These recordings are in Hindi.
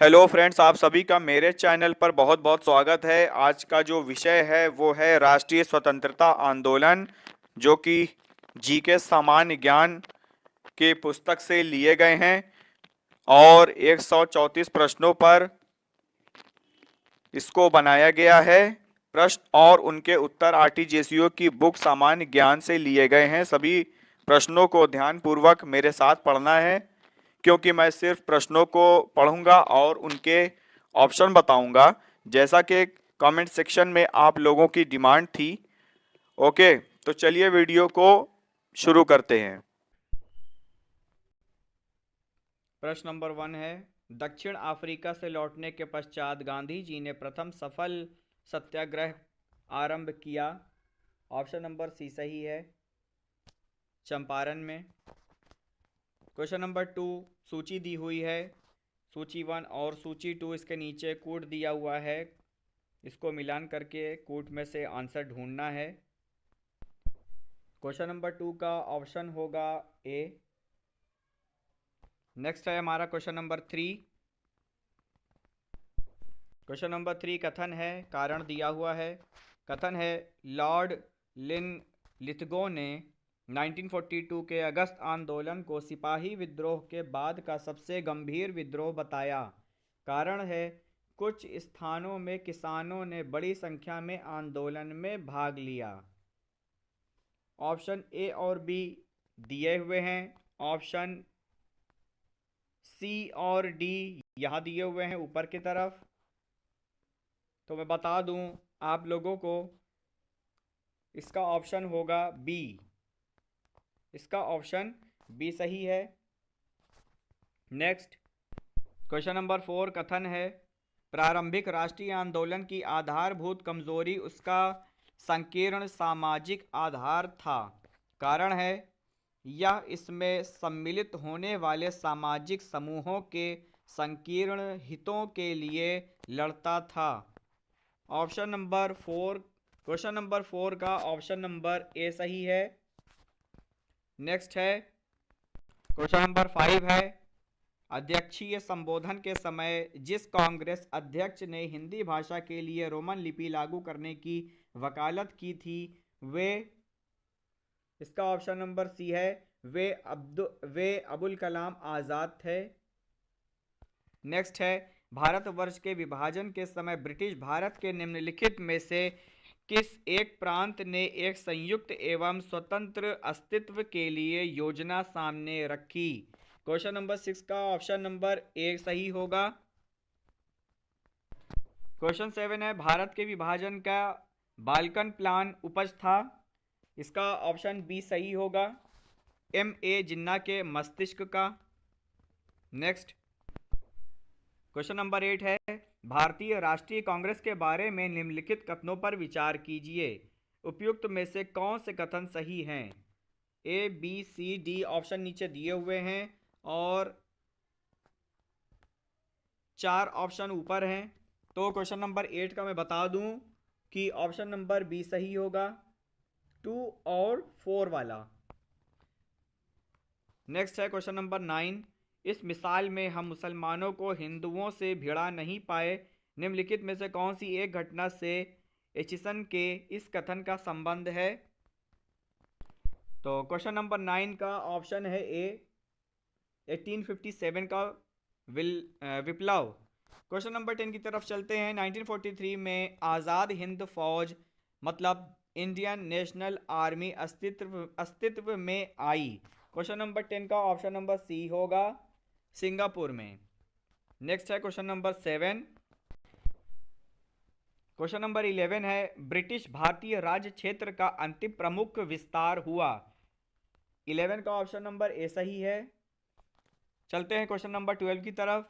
हेलो फ्रेंड्स, आप सभी का मेरे चैनल पर बहुत बहुत स्वागत है। आज का जो विषय है वो है राष्ट्रीय स्वतंत्रता आंदोलन, जो कि जीके सामान्य ज्ञान के पुस्तक से लिए गए हैं और 134 प्रश्नों पर इसको बनाया गया है। प्रश्न और उनके उत्तर आरटीजीएसयू की बुक सामान्य ज्ञान से लिए गए हैं। सभी प्रश्नों को ध्यानपूर्वक मेरे साथ पढ़ना है, क्योंकि मैं सिर्फ प्रश्नों को पढ़ूंगा और उनके ऑप्शन बताऊंगा, जैसा कि कमेंट सेक्शन में आप लोगों की डिमांड थी। ओके, तो चलिए वीडियो को शुरू करते हैं। प्रश्न नंबर 1 है, दक्षिण अफ्रीका से लौटने के पश्चात गांधी जी ने प्रथम सफल सत्याग्रह आरंभ किया। ऑप्शन नंबर सी सही है, चंपारण में। क्वेश्चन नंबर 2 सूची दी हुई है, सूची 1 और सूची 2 इसके नीचे कूट दिया हुआ है। इसको मिलान करके कूट में से आंसर ढूंढना है। क्वेश्चन नंबर 2 का ऑप्शन होगा ए। नेक्स्ट है हमारा क्वेश्चन नंबर 3। क्वेश्चन नंबर 3 कथन है, कारण दिया हुआ है। कथन है, लॉर्ड लिथगो ने 1942 के अगस्त आंदोलन को सिपाही विद्रोह के बाद का सबसे गंभीर विद्रोह बताया। कारण है, कुछ स्थानों में किसानों ने बड़ी संख्या में आंदोलन में भाग लिया। ऑप्शन ए और बी दिए हुए हैं। ऑप्शन सी और डी यहाँ दिए हुए हैं ऊपर की तरफ। तो मैं बता दूं आप लोगों को, इसका ऑप्शन होगा बी। इसका ऑप्शन बी सही है। नेक्स्ट क्वेश्चन नंबर 4 कथन है, प्रारंभिक राष्ट्रीय आंदोलन की आधारभूत कमजोरी उसका संकीर्ण सामाजिक आधार था। कारण है, यह इसमें सम्मिलित होने वाले सामाजिक समूहों के संकीर्ण हितों के लिए लड़ता था। ऑप्शन नंबर 4, क्वेश्चन नंबर 4 का ऑप्शन नंबर ए सही है। नेक्स्ट है क्वेश्चन नंबर 5 है, अध्यक्षीय संबोधन के समय जिस कांग्रेस अध्यक्ष ने हिंदी भाषा के लिए रोमन लिपि लागू करने की वकालत की थी, वे, इसका ऑप्शन नंबर सी है, वे अबुल कलाम आज़ाद थे। नेक्स्ट है, भारतवर्ष के विभाजन के समय ब्रिटिश भारत के निम्नलिखित में से किस एक प्रांत ने एक संयुक्त एवं स्वतंत्र अस्तित्व के लिए योजना सामने रखी। क्वेश्चन नंबर 6 का ऑप्शन नंबर ए सही होगा। क्वेश्चन 7 है, भारत के विभाजन का बाल्कन प्लान उपज था। इसका ऑप्शन बी सही होगा, एम ए जिन्ना के मस्तिष्क का। नेक्स्ट क्वेश्चन नंबर 8 है, भारतीय राष्ट्रीय कांग्रेस के बारे में निम्नलिखित कथनों पर विचार कीजिए। उपयुक्त में से कौन से कथन सही हैं। A B C D option नीचे दिए हुए हैं और 4 ऑप्शन ऊपर हैं। तो क्वेश्चन नंबर 8 का मैं बता दूं कि ऑप्शन नंबर बी सही होगा, 2 और 4 वाला। नेक्स्ट है क्वेश्चन नंबर 9, इस मिसाल में हम मुसलमानों को हिंदुओं से भिड़ा नहीं पाए। निम्नलिखित में से कौन सी एक घटना से एचिसन के इस कथन का संबंध है। तो क्वेश्चन नंबर 9 का ऑप्शन है ए, 1857 का विप्लव। क्वेश्चन नंबर 10 की तरफ चलते हैं। 1943 में आज़ाद हिंद फौज मतलब इंडियन नेशनल आर्मी अस्तित्व में आई। क्वेश्चन नंबर 10 का ऑप्शन नंबर सी होगा, सिंगापुर में। नेक्स्ट है क्वेश्चन नंबर 7। क्वेश्चन नंबर 11 है, ब्रिटिश भारतीय राज्य क्षेत्र का अंतिम प्रमुख विस्तार हुआ। 11 का ऑप्शन नंबर ए सही है। चलते हैं क्वेश्चन नंबर 12 की तरफ।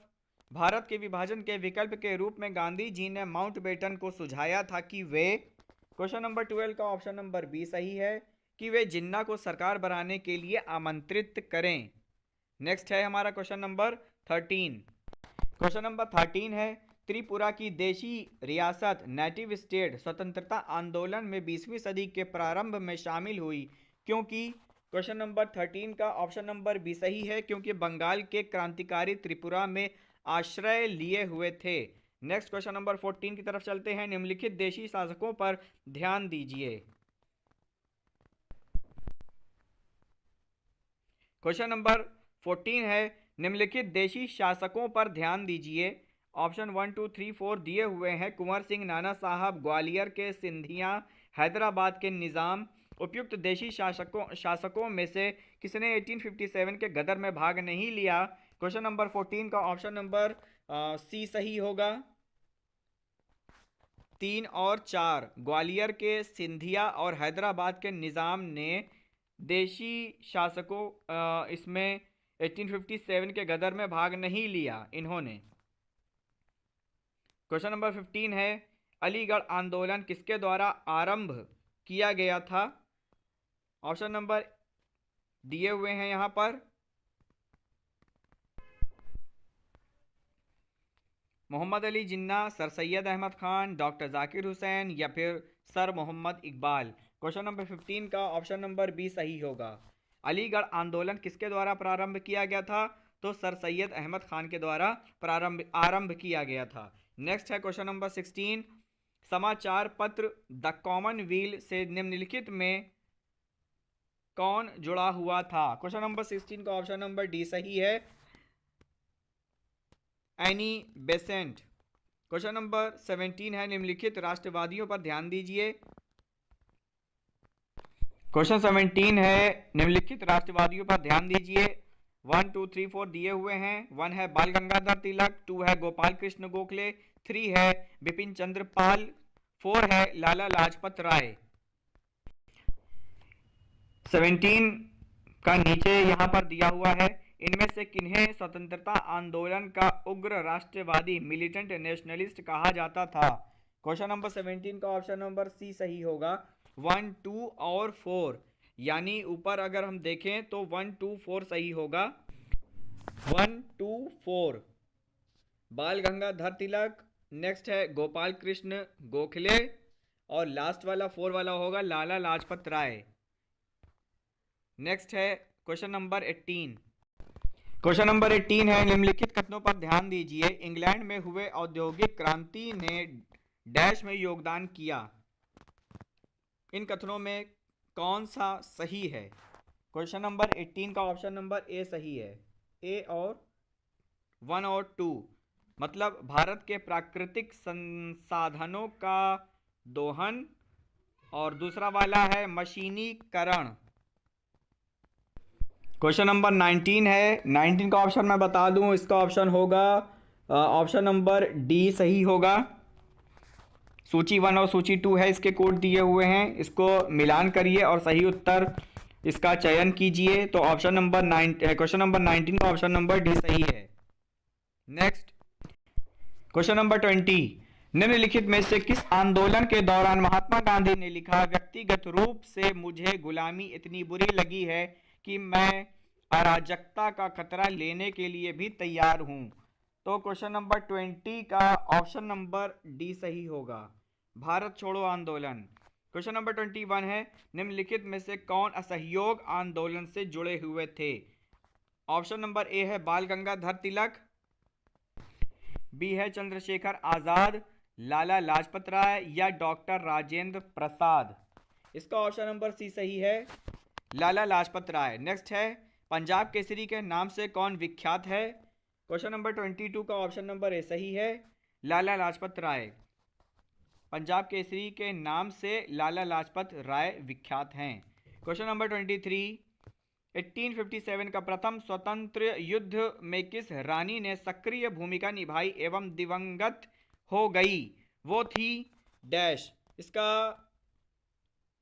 भारत के विभाजन के विकल्प के रूप में गांधी जी ने माउंटबेटन को सुझाया था कि वे, क्वेश्चन नंबर 12 का ऑप्शन नंबर बी सही है, कि वे जिन्ना को सरकार बनाने के लिए आमंत्रित करें। नेक्स्ट है हमारा क्वेश्चन नंबर 13। क्वेश्चन नंबर 13 है, त्रिपुरा की देशी रियासत नेटिव स्टेट स्वतंत्रता आंदोलन में 20वीं सदी के प्रारंभ में शामिल हुई क्योंकि। क्वेश्चन नंबर 13 का ऑप्शन नंबर बी सही है, क्योंकि बंगाल के क्रांतिकारी त्रिपुरा में आश्रय लिए हुए थे। नेक्स्ट क्वेश्चन नंबर 14 की तरफ चलते हैं। निम्नलिखित देशी शासकों पर ध्यान दीजिए। क्वेश्चन नंबर 14 है, निम्नलिखित देशी शासकों पर ध्यान दीजिए। ऑप्शन 1 2 3 4 दिए हुए हैं। कुंवर सिंह, नाना साहब, ग्वालियर के सिंधिया, हैदराबाद के निज़ाम। उपयुक्त देशी शासकों में से किसने 1857 के गदर में भाग नहीं लिया? क्वेश्चन नंबर 14 का ऑप्शन नंबर सी सही होगा। 3 और 4, ग्वालियर के सिंधिया और हैदराबाद के निज़ाम ने देशी शासकों इसमें 1857 के गदर में भाग नहीं लिया इन्होंने। क्वेश्चन नंबर 15 है, अलीगढ़ आंदोलन किसके द्वारा आरंभ किया गया था? ऑप्शन नंबर दिए हुए हैं यहां पर। मोहम्मद अली जिन्ना, सर सैयद अहमद खान, डॉक्टर जाकिर हुसैन या फिर sir Mohammad Iqbal. Question number 15 का ऑप्शन नंबर बी सही होगा। अलीगढ़ आंदोलन किसके द्वारा प्रारंभ किया गया था? तो सर सैयद अहमद खान के द्वारा आरंभ किया गया था। नेक्स्ट है क्वेश्चन नंबर 16, समाचार पत्र द कॉमनवेल्थ से निम्नलिखित में कौन जुड़ा हुआ था? क्वेश्चन नंबर 16 का ऑप्शन नंबर डी सही है, एनी बेसेंट। क्वेश्चन नंबर 17 है, निम्नलिखित राष्ट्रवादियों पर ध्यान दीजिए। क्वेश्चन 17 है, निम्नलिखित राष्ट्रवादियों पर ध्यान दीजिए। 1 2 3 4 दिए हुए हैं। 1 है बाल गंगाधर तिलक, 2 है गोपाल कृष्ण गोखले, 3 है बिपिन चंद्र पाल, 4 है लाला लाजपत राय। 17 का नीचे यहां पर दिया हुआ है, इनमें से किन्हें स्वतंत्रता आंदोलन का उग्र राष्ट्रवादी मिलिटेंट नेशनलिस्ट कहा जाता था? क्वेश्चन नंबर 17 का ऑप्शन नंबर सी सही होगा। 1 2 और 4, यानी ऊपर अगर हम देखें तो 1 2 4 सही होगा। 1 2 4 बाल गंगाधर तिलक, नेक्स्ट है गोपाल कृष्ण गोखले और लास्ट वाला 4 वाला होगा लाला लाजपत राय। नेक्स्ट है क्वेश्चन नंबर 18। क्वेश्चन नंबर 18 है, निम्नलिखित कथनों पर ध्यान दीजिए। इंग्लैंड में हुए औद्योगिक क्रांति ने डैश में योगदान किया। इन कथनों में कौन सा सही है? क्वेश्चन नंबर 18 का ऑप्शन नंबर ए सही है। ए और 1 और 2, मतलब भारत के प्राकृतिक संसाधनों का दोहन, और दूसरा वाला है मशीनीकरण। क्वेश्चन नंबर 19 है। 19 का ऑप्शन मैं बता दूं, इसका ऑप्शन होगा ऑप्शन नंबर डी सही होगा। सूची 1 और सूची 2 है, इसके कोड दिए हुए हैं, इसको मिलान करिए और सही उत्तर इसका चयन कीजिए। तो ऑप्शन नंबर 9, क्वेश्चन नंबर 19 का ऑप्शन नंबर डी सही है। नेक्स्ट क्वेश्चन नंबर 20, निम्नलिखित में से किस आंदोलन के दौरान महात्मा गांधी ने लिखा, व्यक्तिगत रूप से मुझे गुलामी इतनी बुरी लगी है कि मैं अराजकता का खतरा लेने के लिए भी तैयार हूं? तो क्वेश्चन नंबर 20 का ऑप्शन नंबर डी सही होगा, भारत छोड़ो आंदोलन। क्वेश्चन नंबर 21 है, निम्नलिखित में से कौन असहयोग आंदोलन से जुड़े हुए थे? ऑप्शन नंबर ए है बाल गंगाधर तिलक, बी है चंद्रशेखर आजाद, लाला लाजपत राय या डॉक्टर राजेंद्र प्रसाद। इसका ऑप्शन नंबर सी सही है, लाला लाजपत राय। नेक्स्ट है, पंजाब केसरी के नाम से कौन विख्यात है? क्वेश्चन नंबर 22 का ऑप्शन नंबर ए सही है, लाला लाजपत राय। पंजाब केसरी के नाम से लाला लाजपत राय विख्यात हैं। क्वेश्चन नंबर 23, 1857 का प्रथम स्वतंत्र युद्ध में किस रानी ने सक्रिय भूमिका निभाई एवं दिवंगत हो गई? वो थी डैश। इसका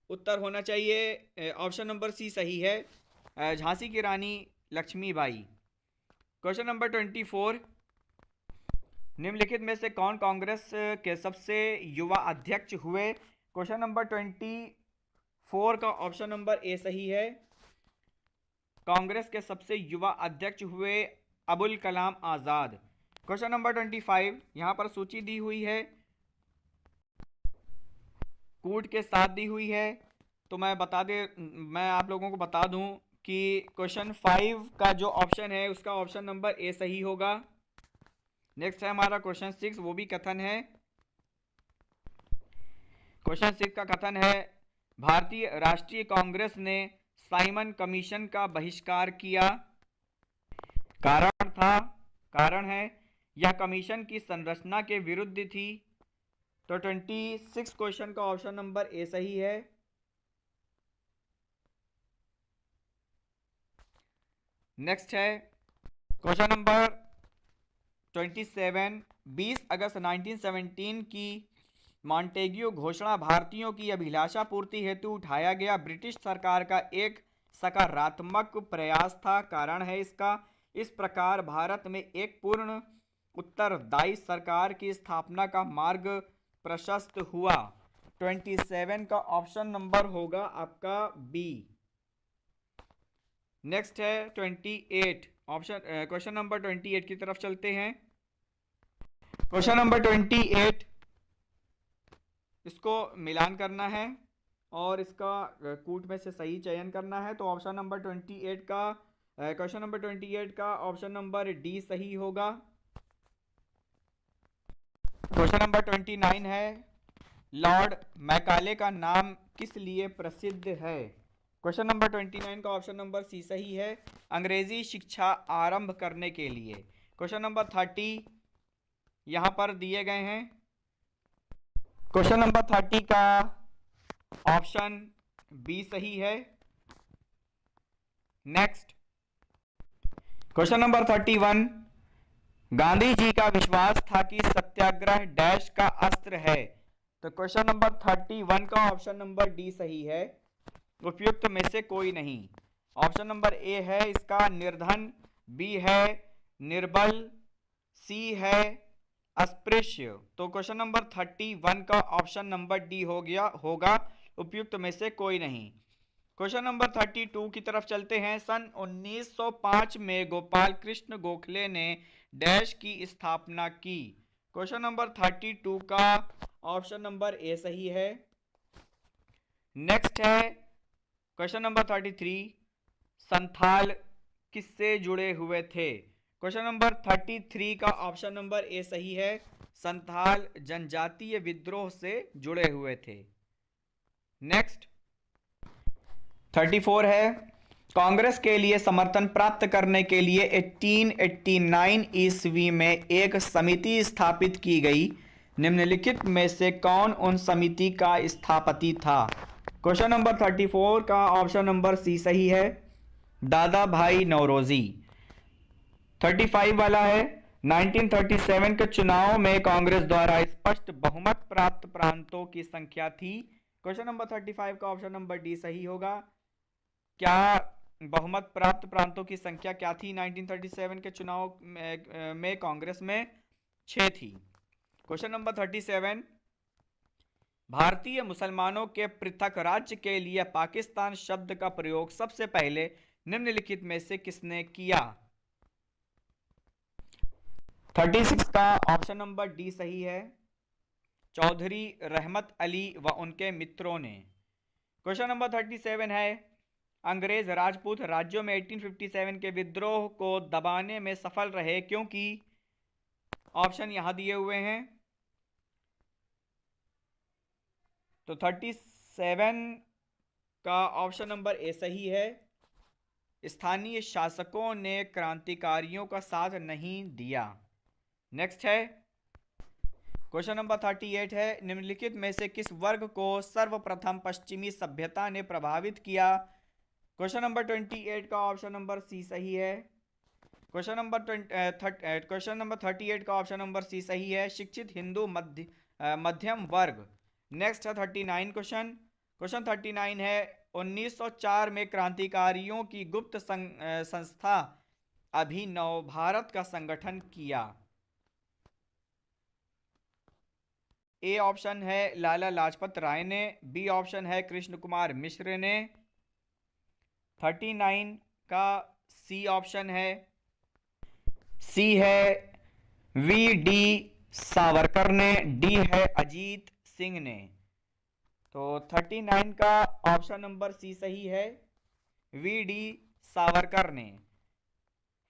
उत्तर होना चाहिए ऑप्शन नंबर सी सही है, झांसी की रानी लक्ष्मीबाई। क्वेश्चन नंबर 24, निम्नलिखित में से कौन कांग्रेस के सबसे युवा अध्यक्ष हुए? क्वेश्चन नंबर 24 का ऑप्शन नंबर ए सही है, कांग्रेस के सबसे युवा अध्यक्ष हुए अबुल कलाम आजाद। क्वेश्चन नंबर 25, यहां पर सूची दी हुई है, कूट के साथ दी हुई है, तो मैं आप लोगों को बता दूं कि क्वेश्चन 5 का जो ऑप्शन है उसका ऑप्शन नंबर ए सही होगा। नेक्स्ट है हमारा क्वेश्चन 6, वो भी कथन है। क्वेश्चन 6 का कथन है, भारतीय राष्ट्रीय कांग्रेस ने साइमन कमीशन का बहिष्कार किया। कारण है यह कमीशन की संरचना के विरुद्ध थी। तो 26 क्वेश्चन का ऑप्शन नंबर ए सही है। नेक्स्ट है क्वेश्चन नंबर 27, 20 अगस्त 1917 की मॉन्टेग्यू घोषणा भारतीयों की अभिलाषा पूर्ति हेतु उठाया गया ब्रिटिश सरकार का एक सकारात्मक प्रयास था। कारण है इसका, इस प्रकार भारत में एक पूर्ण उत्तरदायी सरकार की स्थापना का मार्ग प्रशस्त हुआ। 27 का ऑप्शन नंबर होगा आपका बी। नेक्स्ट है 28 ऑप्शन, क्वेश्चन नंबर 28 की तरफ चलते हैं। क्वेश्चन नंबर 28, इसको मिलान करना है और इसका कूट में से सही चयन करना है। तो ऑप्शन नंबर 28 का, क्वेश्चन नंबर 28 का ऑप्शन नंबर डी सही होगा। क्वेश्चन नंबर 29 है, लॉर्ड मैकाले का नाम किस लिए प्रसिद्ध है। क्वेश्चन नंबर 29 का ऑप्शन नंबर सी सही है, अंग्रेजी शिक्षा आरंभ करने के लिए। क्वेश्चन नंबर 30 यहां पर दिए गए हैं। क्वेश्चन नंबर 30 का ऑप्शन बी सही है। Next question number 31, Gandhi ji का विश्वास था कि सत्याग्रह डैश का अस्त्र है। तो क्वेश्चन नंबर 31 का ऑप्शन नंबर डी सही है, उपयुक्त में से कोई नहीं। ऑप्शन नंबर ए है इसका निर्धन, बी है निर्बल, सी है अस्पृश्य। तो क्वेश्चन नंबर 31 का ऑप्शन नंबर डी होगा उपयुक्त में से कोई नहीं। क्वेश्चन नंबर 32 की तरफ चलते हैं। सन 1905 में गोपाल कृष्ण गोखले ने डैश की स्थापना की। क्वेश्चन नंबर 32 का ऑप्शन नंबर ए सही है। नेक्स्ट है क्वेश्चन नंबर 33, संथाल किससे जुड़े हुए थे। क्वेश्चन नंबर 33 का ऑप्शन नंबर ए सही है, संथाल जनजातीय विद्रोह से जुड़े हुए थे। नेक्स्ट 34 है, कांग्रेस के लिए समर्थन प्राप्त करने के लिए 1889 ईस्वी में एक समिति स्थापित की गई। निम्नलिखित में से कौन उन समिति का स्थापति था। क्वेश्चन नंबर 34 का ऑप्शन नंबर सी सही है, दादा भाई नौरोजी। 35 वाला है, 1937 के चुनाव में कांग्रेस द्वारा स्पष्ट बहुमत प्राप्त प्रांतों की संख्या थी। क्वेश्चन नंबर 35 का ऑप्शन नंबर डी सही होगा। क्या बहुमत प्राप्त प्रांतों की संख्या क्या थी 1937 के चुनाव में कांग्रेस में? 6 थी। क्वेश्चन नंबर 37, भारतीय मुसलमानों के पृथक राज्य के लिए पाकिस्तान शब्द का प्रयोग सबसे पहले निम्नलिखित में से किसने किया। 36 का ऑप्शन नंबर डी सही है, चौधरी रहमत अली व उनके मित्रों ने। क्वेश्चन नंबर 37 है, अंग्रेज राजपूत राज्यों में 1857 के विद्रोह को दबाने में सफल रहे क्योंकि। ऑप्शन यहां दिए हुए हैं। तो 37 का ऑप्शन नंबर ए सही है, स्थानीय शासकों ने क्रांतिकारियों का साथ नहीं दिया। नेक्स्ट है क्वेश्चन नंबर 38 है, निम्नलिखित में से किस वर्ग को सर्वप्रथम पश्चिमी सभ्यता ने प्रभावित किया। क्वेश्चन नंबर 28 का ऑप्शन नंबर सी सही है। क्वेश्चन नंबर 38 का ऑप्शन नंबर सी सही है, शिक्षित हिंदू मध्यम वर्ग। नेक्स्ट है 39 क्वेश्चन 39 है, 1904 में क्रांतिकारियों की गुप्त संस्था अभिनव भारत का संगठन किया। ए ऑप्शन है लाला लाजपत राय ने, बी ऑप्शन है कृष्ण कुमार मिश्र ने। 39 का सी ऑप्शन है, सी है वी डी सावरकर ने, डी है अजीत सिंह ने। तो 39 का ऑप्शन नंबर सी सही है, वी डी सावरकर ने।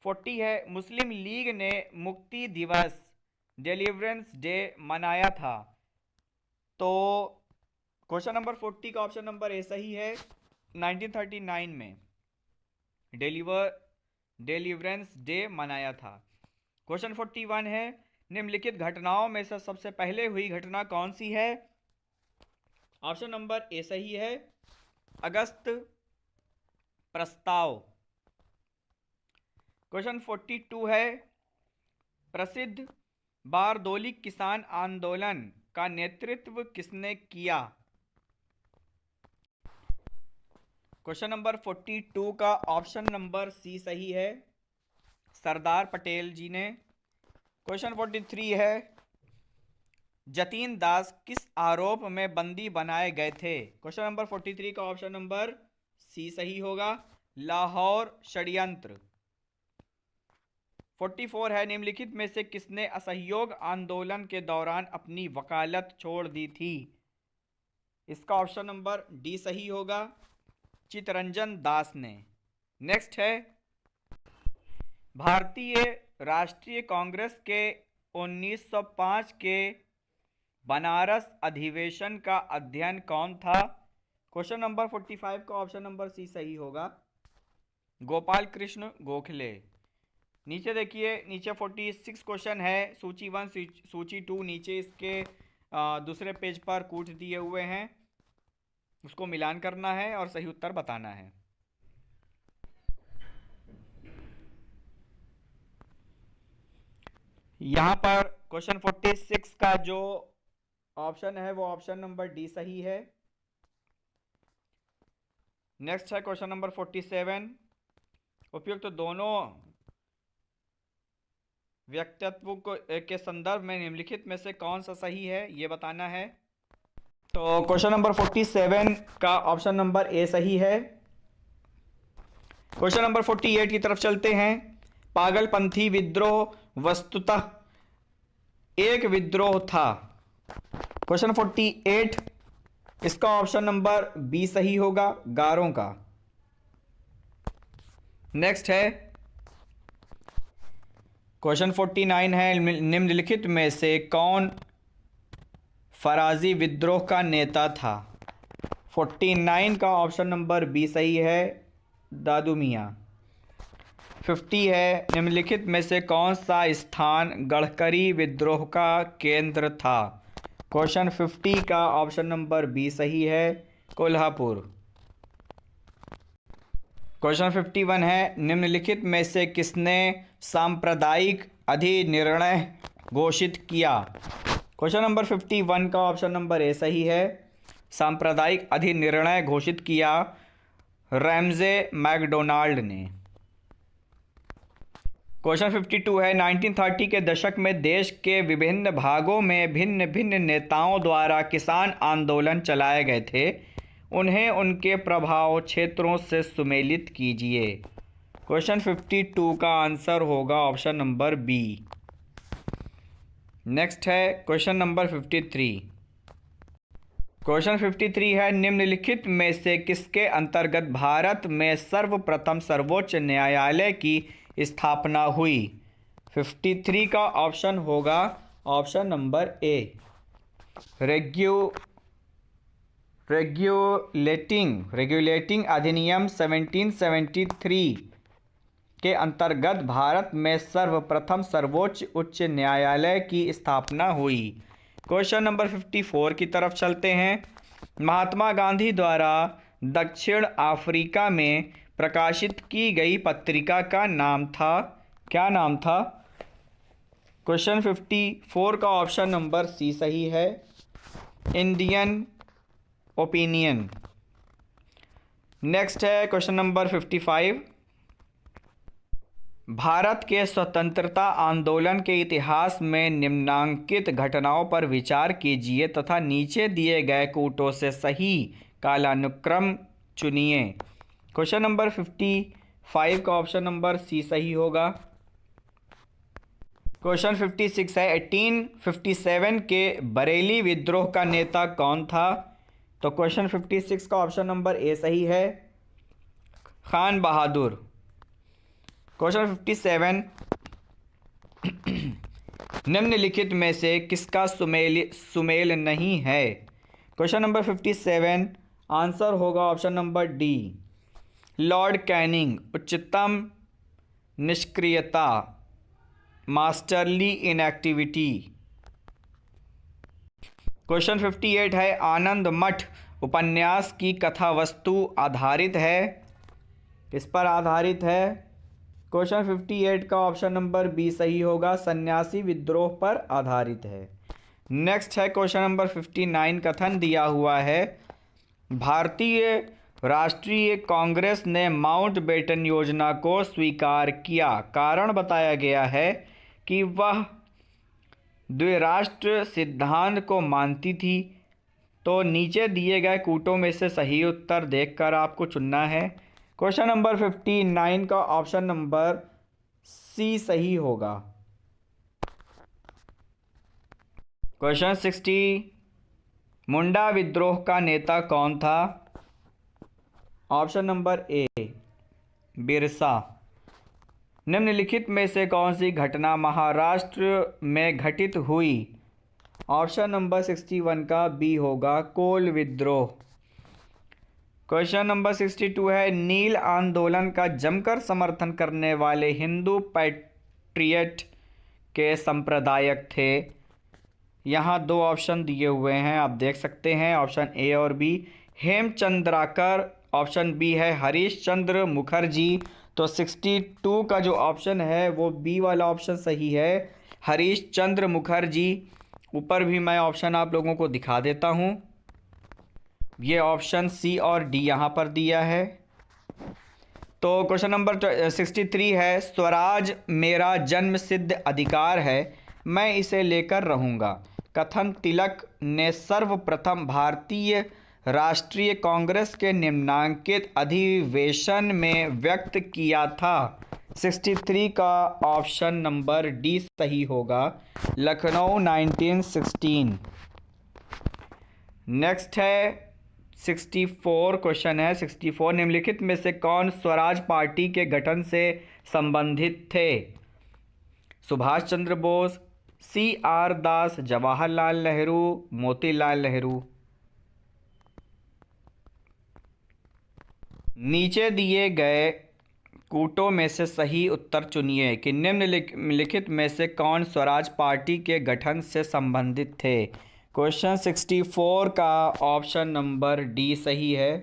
40 है, मुस्लिम लीग ने मुक्ति दिवस डिलीवरेंस डे मनाया था? तो क्वेश्चन नंबर 40 का ऑप्शन नंबर ए सही है। 1939 में डिलीवरेंस डे मनाया था। क्वेश्चन 41 है, निम्नलिखित घटनाओं में से सबसे पहले हुई घटना कौन सी है? ऑप्शन नंबर ए सही है, अगस्त प्रस्ताव। क्वेश्चन 42 है, प्रसिद्ध बारदोली किसान आंदोलन का नेतृत्व किसने किया? क्वेश्चन नंबर 42 का ऑप्शन नंबर सी सही है, सरदार पटेल जी ने। क्वेश्चन 43 है, जतीन दास किस आरोप में बंदी बनाए गए थे? क्वेश्चन नंबर 43 का ऑप्शन नंबर सी सही होगा, लाहौर षड्यंत्र। 44 है, निम्नलिखित में से किसने असहयोग आंदोलन के दौरान अपनी वकालत छोड़ दी थी? इसका ऑप्शन नंबर डी सही होगा, चितरंजन दास ने। नेक्स्ट है, भारतीय राष्ट्रीय कांग्रेस के 1905 के बनारस अधिवेशन का अध्ययन कौन था? क्वेश्चन नंबर 45 का ऑप्शन नंबर सी सही होगा, गोपाल कृष्ण गोखले। नीचे देखिए, नीचे 46 क्वेश्चन है, सूची 1 सूची 2 नीचे इसके दूसरे पेज पर कूट दिए हुए हैं, उसको मिलान करना है और सही उत्तर बताना है। यहाँ पर क्वेश्चन 46 का जो ऑप्शन है वो ऑप्शन नंबर डी सही है। नेक्स्ट है क्वेश्चन नंबर 47, उपयुक्त तो दोनों व्यक्तित्व के संदर्भ में निम्नलिखित में से कौन सा सही है ये बताना है। तो क्वेश्चन नंबर 47 का ऑप्शन नंबर ए सही है। क्वेश्चन नंबर 48 की तरफ चलते हैं। पागलपंथी विद्रोह वस्तुतः एक विद्रोह था। क्वेश्चन 48, इसका ऑप्शन नंबर बी सही होगा, गारों का। नेक्स्ट है क्वेश्चन 49 है, निम्नलिखित में से कौन फराजी विद्रोह का नेता था? 49 का ऑप्शन नंबर बी सही है, दादू मियाँ। 50 है, निम्नलिखित में से कौन सा स्थान गढ़करी विद्रोह का केंद्र था? क्वेश्चन 50 का ऑप्शन नंबर बी सही है, कोल्हापुर। क्वेश्चन 51 है, निम्नलिखित में से किसने सांप्रदायिक अधिनिर्णय घोषित किया? क्वेश्चन नंबर 51 का ऑप्शन नंबर ए सही है, सांप्रदायिक अधिनिर्णय घोषित किया रैमजे मैकडोनाल्ड ने। क्वेश्चन 52 है, 1930 के दशक में देश के विभिन्न भागों में भिन्न भिन्न नेताओं द्वारा किसान आंदोलन चलाए गए थे, उन्हें उनके प्रभाव क्षेत्रों से सुमेलित कीजिए। क्वेश्चन 52 का आंसर होगा ऑप्शन नंबर बी। नेक्स्ट है क्वेश्चन नंबर 53। क्वेश्चन 53 है, निम्नलिखित में से किसके अंतर्गत भारत में सर्वप्रथम सर्वोच्च न्यायालय की स्थापना हुई? 53 का ऑप्शन होगा ऑप्शन नंबर ए, रेगुलेटिंग अधिनियम 1773 के अंतर्गत भारत में सर्वप्रथम सर्वोच्च उच्च न्यायालय की स्थापना हुई। क्वेश्चन नंबर 54 की तरफ चलते हैं। महात्मा गांधी द्वारा दक्षिण अफ्रीका में प्रकाशित की गई पत्रिका का नाम था, क्या नाम था? क्वेश्चन 54 का ऑप्शन नंबर सी सही है, इंडियन ओपिनियन। नेक्स्ट है क्वेश्चन नंबर 55, भारत के स्वतंत्रता आंदोलन के इतिहास में निम्नांकित घटनाओं पर विचार कीजिए तथा नीचे दिए गए कूटों से सही कालानुक्रम चुनिए। क्वेश्चन नंबर 55 का ऑप्शन नंबर सी सही होगा। क्वेश्चन 56 है, 1857 के बरेली विद्रोह का नेता कौन था? तो क्वेश्चन 56 का ऑप्शन नंबर ए सही है, खान बहादुर। क्वेश्चन 57, निम्नलिखित में से किसका सुमेल नहीं है? क्वेश्चन नंबर 57, आंसर होगा option number D, Lord Canning. उच्चतम निष्क्रियता, मास्टरली इनएक्टिविटी। क्वेश्चन 58 है, आनंद मठ उपन्यास की कथा वस्तु आधारित है, किस पर आधारित है? क्वेश्चन 58 का ऑप्शन नंबर बी सही होगा, सन्यासी विद्रोह पर आधारित है। नेक्स्ट है क्वेश्चन नंबर 59, कथन दिया हुआ है, भारतीय राष्ट्रीय कांग्रेस ने माउंटबेटन योजना को स्वीकार किया। कारण बताया गया है कि वह द्विराष्ट्र सिद्धांत को मानती थी। तो नीचे दिए गए कूटों में से सही उत्तर देखकर आपको चुनना है। क्वेश्चन नंबर 59 का ऑप्शन नंबर सी सही होगा। क्वेश्चन 60, मुंडा विद्रोह का नेता कौन था? Option number A, Birsa. निम्नलिखित में से कौन सी घटना महाराष्ट्र में घटित हुई? ऑप्शन नंबर 61 का बी होगा, कोल विद्रोह। क्वेश्चन नंबर 62 है, नील आंदोलन का जमकर समर्थन करने वाले हिंदू पैट्रियट के संप्रदायक थे। यहाँ दो ऑप्शन दिए हुए हैं, आप देख सकते हैं, ऑप्शन ए और बी। हेमचंद्राकर, ऑप्शन बी है हरीश चंद्र मुखर्जी। तो 62 का जो ऑप्शन है वो बी वाला ऑप्शन सही है, हरीश चंद्र मुखर्जी। ऊपर भी मैं ऑप्शन आप लोगों को दिखा देता हूँ, ये ऑप्शन सी और डी यहाँ पर दिया है। तो क्वेश्चन नंबर 63 है, स्वराज मेरा जन्मसिद्ध अधिकार है, मैं इसे लेकर रहूँगा। कथन तिलक ने सर्वप्रथम भारतीय राष्ट्रीय कांग्रेस के निम्नांकित अधिवेशन में व्यक्त किया था। 63 का ऑप्शन नंबर डी सही होगा, लखनऊ 1916। नेक्स्ट है 64 क्वेश्चन है 64, निम्नलिखित में से कौन स्वराज पार्टी के गठन से संबंधित थे? सुभाष चंद्र बोस, CR दास, जवाहरलाल नेहरू, मोतीलाल नेहरू। नीचे दिए गए कूटों में से सही उत्तर चुनिए कि निम्नलिखित में से कौन स्वराज पार्टी के गठन से संबंधित थे। क्वेश्चन 64 का ऑप्शन नंबर डी सही है,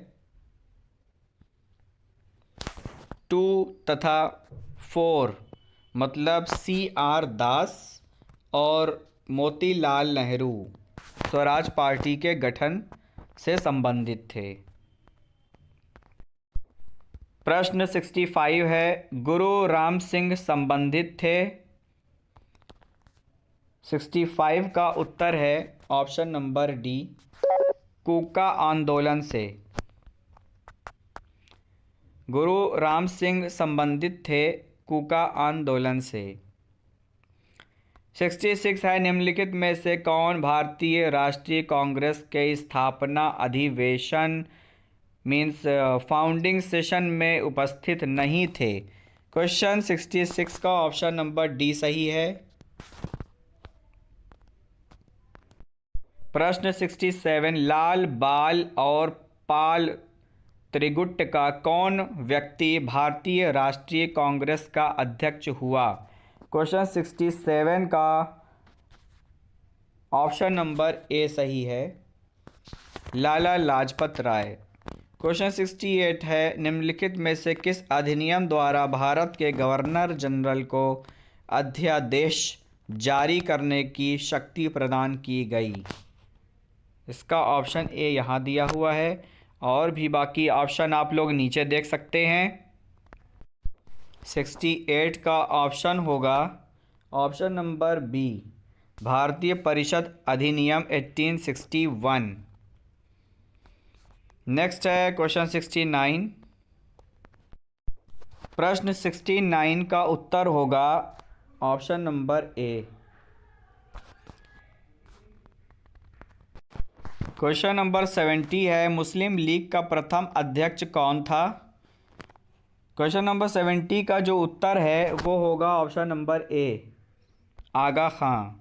2 तथा 4, मतलब CR दास और मोतीलाल नेहरू स्वराज पार्टी के गठन से संबंधित थे। प्रश्न 65 है, गुरु राम सिंह संबंधित थे। 65 का उत्तर है ऑप्शन नंबर डी, कूका आंदोलन से। गुरु राम सिंह संबंधित थे कूका आंदोलन से। 66 है, निम्नलिखित में से कौन भारतीय राष्ट्रीय कांग्रेस के स्थापना अधिवेशन मीन्स फाउंडिंग सेशन में उपस्थित नहीं थे? क्वेश्चन 66 का ऑप्शन नंबर डी सही है। प्रश्न 67, लाल बाल और पाल त्रिगुट का कौन व्यक्ति भारतीय राष्ट्रीय कांग्रेस का अध्यक्ष हुआ? क्वेश्चन 67 का ऑप्शन नंबर ए सही है, लाला लाजपत राय। क्वेश्चन 68 है, निम्नलिखित में से किस अधिनियम द्वारा भारत के गवर्नर जनरल को अध्यादेश जारी करने की शक्ति प्रदान की गई? इसका ऑप्शन ए यहाँ दिया हुआ है और भी बाकी ऑप्शन आप लोग नीचे देख सकते हैं। 68 का ऑप्शन होगा ऑप्शन नंबर बी, भारतीय परिषद अधिनियम 1861। नेक्स्ट है क्वेश्चन 69। प्रश्न 69 का उत्तर होगा option number A. Question number 70 है, मुस्लिम लीग का प्रथम अध्यक्ष कौन था? क्वेश्चन नंबर 70 का जो उत्तर है वो होगा ऑप्शन नंबर ए, आगा खां।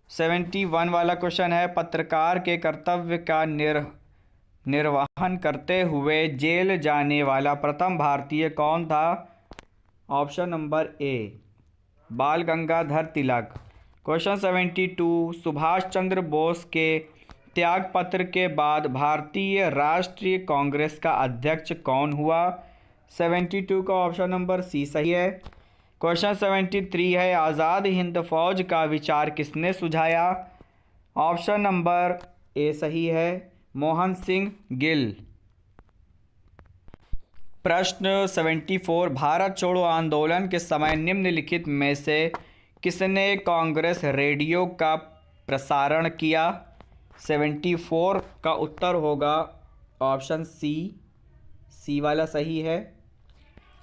71 वाला क्वेश्चन है, पत्रकार के कर्तव्य का निर्वहन करते हुए जेल जाने वाला प्रथम भारतीय कौन था? ऑप्शन नंबर ए, बाल गंगाधर तिलक। क्वेश्चन 72, सुभाष चंद्र बोस के त्यागपत्र के बाद भारतीय राष्ट्रीय कांग्रेस का अध्यक्ष कौन हुआ? 72 का ऑप्शन नंबर सी सही है। क्वेश्चन 73 है, आज़ाद हिंद फौज का विचार किसने सुझाया? ऑप्शन नंबर ए सही है, मोहन सिंह गिल। प्रश्न 74, भारत छोड़ो आंदोलन के समय निम्नलिखित में से किसने कांग्रेस रेडियो का प्रसारण किया? 74 का उत्तर होगा ऑप्शन सी, सी वाला सही है,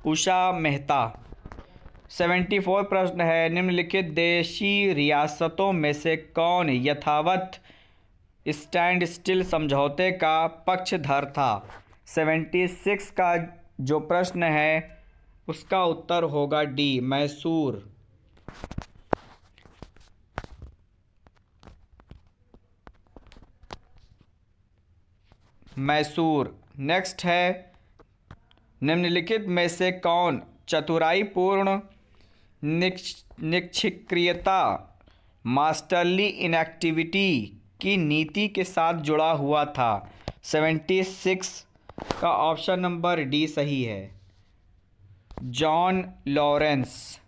उषा मेहता। 74 प्रश्न है, निम्नलिखित देशी रियासतों में से कौन यथावत स्टैंड स्टिल समझौते का पक्षधर था? 76 का जो प्रश्न है उसका उत्तर होगा डी, मैसूर। मैसूर। नेक्स्ट है, निम्नलिखित में से कौन चतुराईपूर्ण निष्क्रियता मास्टरली इनएक्टिविटी की नीति के साथ जुड़ा हुआ था? 76 का ऑप्शन नंबर डी सही है, जॉन लॉरेंस।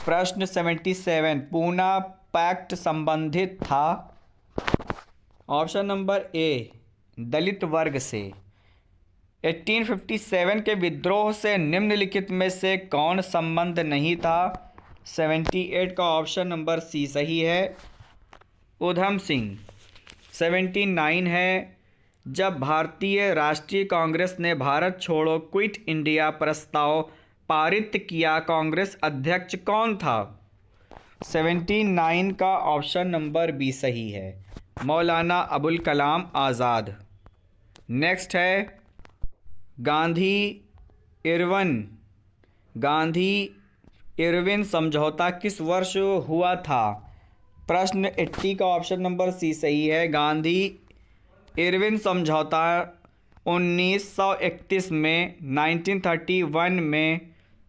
प्रश्न 77, पूना पैक्ट संबंधित था? ऑप्शन नंबर ए, दलित वर्ग से। 1857 के विद्रोह से निम्नलिखित में से कौन संबंध नहीं था? 78 का ऑप्शन नंबर सी सही है, उधम सिंह। 79 है, जब भारतीय राष्ट्रीय कांग्रेस ने भारत छोड़ो क्विट इंडिया प्रस्ताव पारित किया, कांग्रेस अध्यक्ष कौन था? 79 का ऑप्शन नंबर बी सही है, मौलाना अबुल कलाम आज़ाद। नेक्स्ट है, गांधी इरविन समझौता किस वर्ष हुआ था? प्रश्न 80 का ऑप्शन नंबर सी सही है, गांधी इरविन समझौता 1931 में 1931 में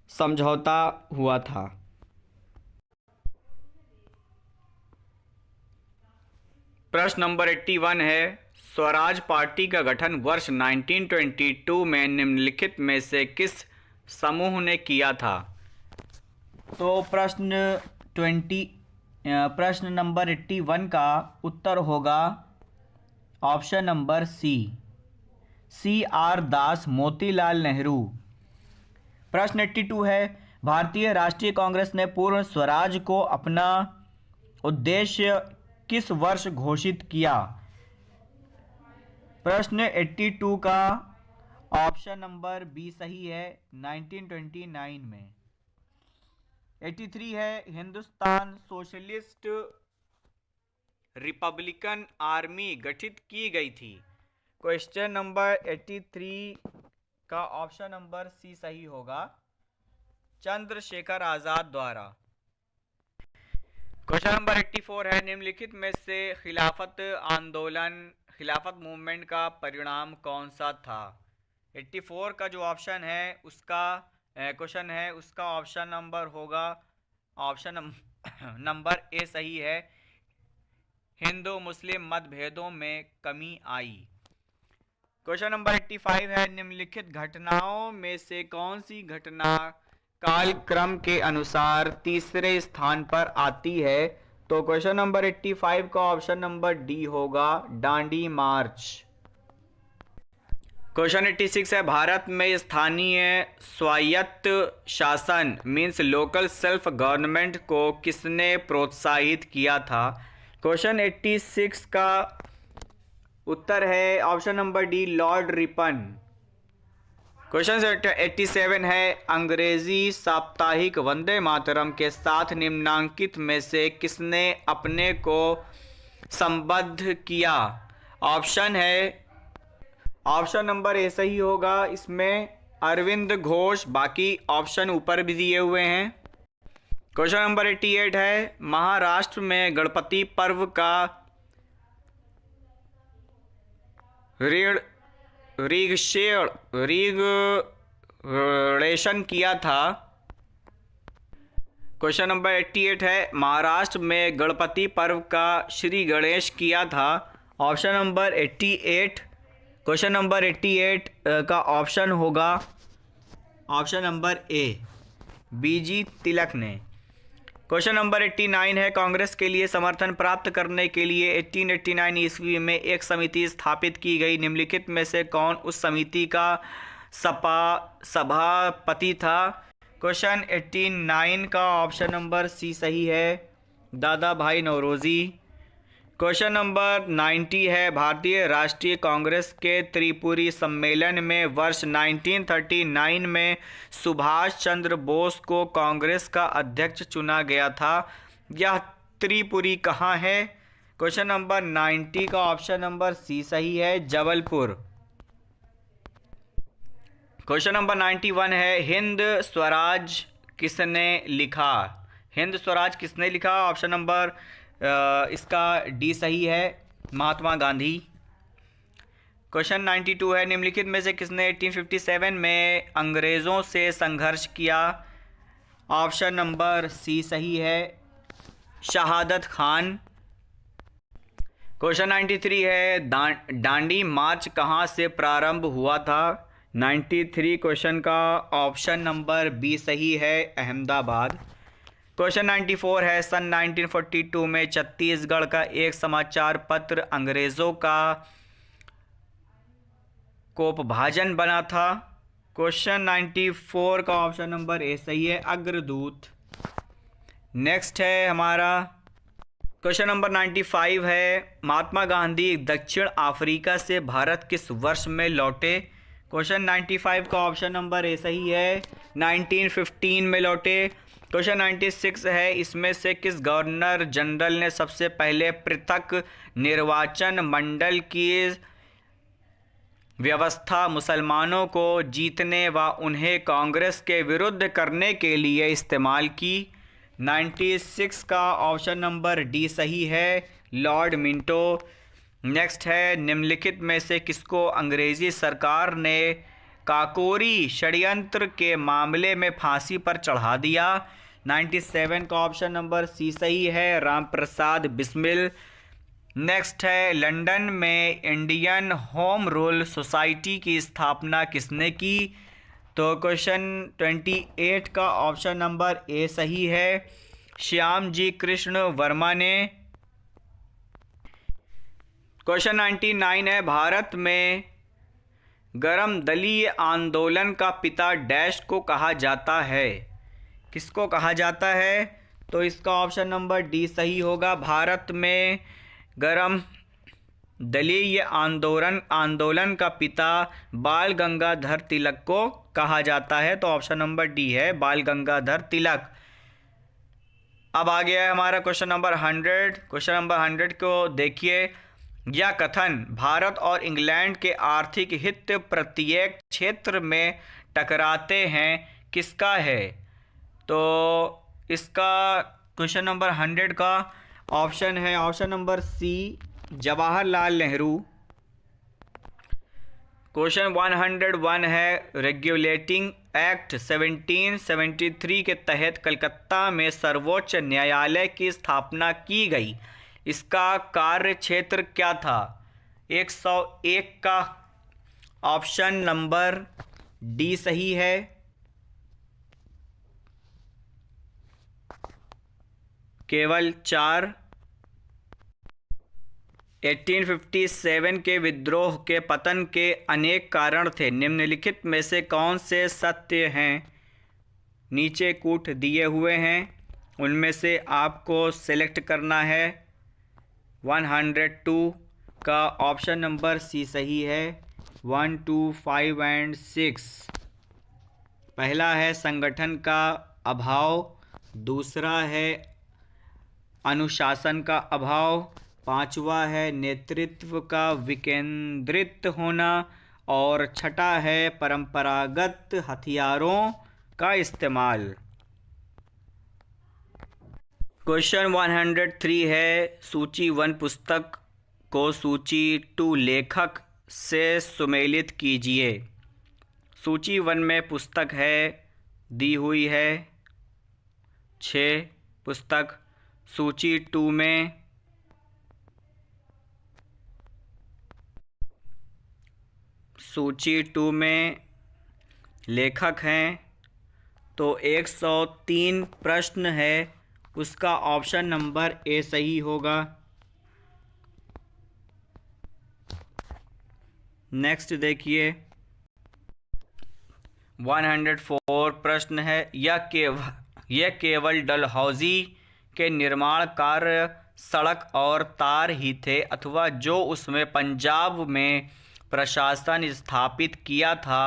समझौता हुआ था। प्रश्न नंबर 81 है, स्वराज पार्टी का गठन वर्ष 1922 में निम्नलिखित में से किस समूह ने किया था? तो प्रश्न नंबर 81 का उत्तर होगा ऑप्शन नंबर सी, CR दास मोतीलाल नेहरू। प्रश्न 82 है, भारतीय राष्ट्रीय कांग्रेस ने पूर्ण स्वराज को अपना उद्देश्य किस वर्ष घोषित किया? प्रश्न 82 का ऑप्शन नंबर बी सही है, 1929 में। 83 है, हिंदुस्तान सोशलिस्ट रिपब्लिकन आर्मी गठित की गई थी? क्वेश्चन नंबर 83 का ऑप्शन नंबर सी सही होगा, चंद्रशेखर आज़ाद द्वारा। क्वेश्चन नंबर 84 है, निम्नलिखित में से खिलाफत मूवमेंट का परिणाम कौन सा था? 84 का जो ऑप्शन है उसका क्वेश्चन है उसका ऑप्शन नंबर होगा ऑप्शन नंबर ए सही है, हिंदू मुस्लिम मतभेदों में कमी आई। क्वेश्चन नंबर 85 है, निम्नलिखित घटनाओं में से कौन सी घटना कालक्रम के अनुसार तीसरे स्थान पर आती है? तो क्वेश्चन नंबर 85 का ऑप्शन नंबर डी होगा, डांडी मार्च। क्वेश्चन 86 है, भारत में स्थानीय स्वायत्त शासन मीन्स लोकल सेल्फ गवर्नमेंट को किसने प्रोत्साहित किया था? क्वेश्चन 86 का उत्तर है option number D, Lord Ripon. Question 87 है, अंग्रेजी साप्ताहिक वंदे मातरम के साथ निम्नांकित में से किसने अपने को संबद्ध किया? ऑप्शन है ऑप्शन नंबर ए सही होगा, इसमें अरविंद घोष, बाकी ऑप्शन ऊपर भी दिए हुए हैं। क्वेश्चन नंबर 88 है महाराष्ट्र में गणपति पर्व का रीगरेशन किया था। क्वेश्चन नंबर 88 है महाराष्ट्र में गणपति पर्व का श्री गणेश किया था। ऑप्शन नंबर 88, क्वेश्चन नंबर 88 का ऑप्शन होगा ऑप्शन नंबर ए, बीजी तिलक ने। क्वेश्चन नंबर 89 है कांग्रेस के लिए समर्थन प्राप्त करने के लिए 1889 ईस्वी में एक समिति स्थापित की गई। निम्नलिखित में से कौन उस समिति का सभापति था। क्वेश्चन 89 का ऑप्शन नंबर सी सही है, दादा भाई नौरोजी। क्वेश्चन नंबर 90 है भारतीय राष्ट्रीय कांग्रेस के त्रिपुरी सम्मेलन में वर्ष 1939 में सुभाष चंद्र बोस को कांग्रेस का अध्यक्ष चुना गया था। यह त्रिपुरी कहाँ है। क्वेश्चन नंबर 90 का ऑप्शन नंबर सी सही है, जबलपुर। क्वेश्चन नंबर 91 है हिंद स्वराज किसने लिखा। हिंद स्वराज किसने लिखा। ऑप्शन नंबर इसका डी सही है, महात्मा गांधी। क्वेश्चन 92 है निम्नलिखित में से किसने 1857 में अंग्रेज़ों से संघर्ष किया। ऑप्शन नंबर सी सही है, शहादत खान। क्वेश्चन 93 है दांडी मार्च कहाँ से प्रारंभ हुआ था। 93 क्वेश्चन का ऑप्शन नंबर बी सही है, अहमदाबाद। क्वेश्चन 94 है सन 1942 में छत्तीसगढ़ का एक समाचार पत्र अंग्रेज़ों का कोपभाजन बना था। क्वेश्चन 94 का ऑप्शन नंबर ए सही है, अग्रदूत। नेक्स्ट है हमारा क्वेश्चन नंबर 95 है महात्मा गांधी दक्षिण अफ्रीका से भारत किस वर्ष में लौटे। क्वेश्चन 95 का ऑप्शन नंबर ए सही है, 1915 में लौटे। क्वेश्चन 96 है इसमें से किस गवर्नर जनरल ने सबसे पहले पृथक निर्वाचन मंडल की व्यवस्था मुसलमानों को जीतने व उन्हें कांग्रेस के विरुद्ध करने के लिए इस्तेमाल की। 96 का ऑप्शन नंबर डी सही है, लॉर्ड मिंटो। नेक्स्ट है निम्नलिखित में से किसको अंग्रेजी सरकार ने काकोरी षड्यंत्र के मामले में फांसी पर चढ़ा दिया। 97 का ऑप्शन नंबर सी सही है, रामप्रसाद बिस्मिल। नेक्स्ट है लंदन में इंडियन होम रूल सोसाइटी की स्थापना किसने की। तो क्वेश्चन 28 का ऑप्शन नंबर ए सही है, श्याम जी कृष्ण वर्मा ने। क्वेश्चन 99 है भारत में गरम दलीय आंदोलन का पिता डैश को कहा जाता है। किसको कहा जाता है। तो इसका ऑप्शन नंबर डी सही होगा, भारत में गरम दलीय आंदोलन का पिता बाल गंगाधर तिलक को कहा जाता है। तो ऑप्शन नंबर डी है, बाल गंगाधर तिलक। अब आ गया है हमारा क्वेश्चन नंबर 100। क्वेश्चन नंबर 100 को देखिए, यह कथन भारत और इंग्लैंड के आर्थिक हित प्रत्येक क्षेत्र में टकराते हैं किसका है। तो इसका क्वेश्चन नंबर 100 का ऑप्शन है option number C, Jawaharlal Nehru. Question 101 है रेगुलेटिंग एक्ट 1773 के तहत कलकत्ता में सर्वोच्च न्यायालय की स्थापना की गई। इसका कार्य क्षेत्र क्या था। 101 का ऑप्शन नंबर डी सही है, केवल 4। 1857 के विद्रोह के पतन के अनेक कारण थे, निम्नलिखित में से कौन से सत्य हैं। नीचे कूट दिए हुए हैं, उनमें से आपको सेलेक्ट करना है। 102 का ऑप्शन नंबर सी सही है, 1, 2, 5 एंड 6। पहला है संगठन का अभाव, दूसरा है अनुशासन का अभाव, पांचवा है नेतृत्व का विकेंद्रित होना और छठा है परंपरागत हथियारों का इस्तेमाल। क्वेश्चन 103 है, सूची 1 पुस्तक को सूची 2 लेखक से सुमेलित कीजिए। सूची 1 में पुस्तक है, दी हुई है 6 पुस्तक। सूची 2 में लेखक हैं तो 103 प्रश्न है, उसका ऑप्शन नंबर ए सही होगा। नेक्स्ट देखिए 104 प्रश्न है, यह केवल डलहौजी के निर्माण कार्य सड़क और तार ही थे अथवा जो उसमें पंजाब में प्रशासन स्थापित किया था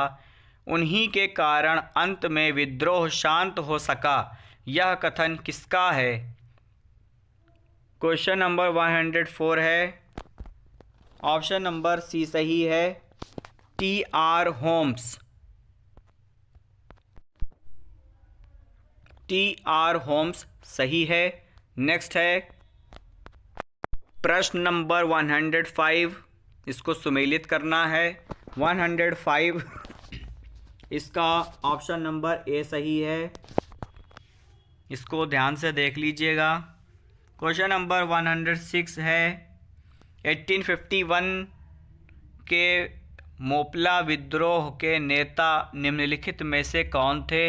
उन्हीं के कारण अंत में विद्रोह शांत हो सका, यह कथन किसका है? क्वेश्चन नंबर 104 है, ऑप्शन नंबर सी सही है, टी.आर. होम्स। टी.आर. होम्स सही है। नेक्स्ट है प्रश्न नंबर 105, इसको सुमेलित करना है। 105 इसका ऑप्शन नंबर ए सही है, इसको ध्यान से देख लीजिएगा। क्वेश्चन नंबर 106 है, 1851 के मोपला विद्रोह के नेता निम्नलिखित में से कौन थे?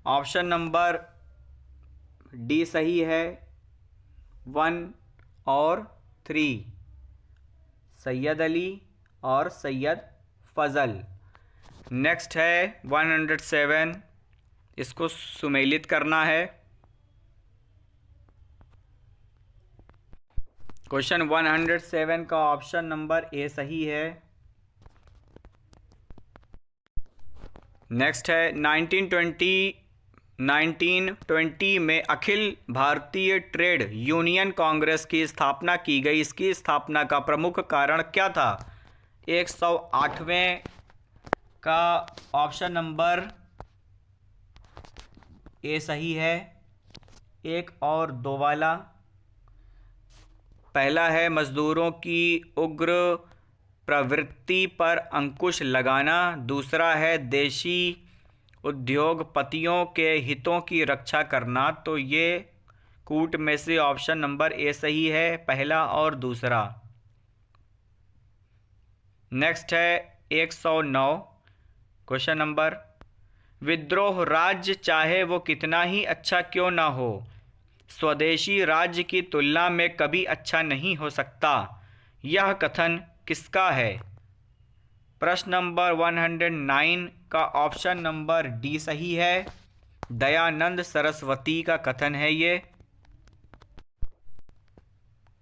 ऑप्शन नंबर डी सही है, 1 और 3, सैयद अली और सैयद फजल। नेक्स्ट है 107, इसको सुमेलित करना है। क्वेश्चन 107 का ऑप्शन नंबर ए सही है। नेक्स्ट है 1920 में अखिल भारतीय ट्रेड यूनियन कांग्रेस की स्थापना की गई, इसकी स्थापना का प्रमुख कारण क्या था? 108वें का ऑप्शन नंबर ए सही है, 1 और 2 वाला। पहला है मजदूरों की उग्र प्रवृत्ति पर अंकुश लगाना, दूसरा है देशी उद्योगपतियों के हितों की रक्षा करना। तो ये कूट में से ऑप्शन नंबर ए सही है, पहला और दूसरा। नेक्स्ट है 109 क्वेश्चन नंबर, विद्रोह राज्य चाहे वो कितना ही अच्छा क्यों ना हो स्वदेशी राज्य की तुलना में कभी अच्छा नहीं हो सकता, यह कथन किसका है? प्रश्न नंबर 109 का ऑप्शन नंबर डी सही है, दयानंद सरस्वती का कथन है ये।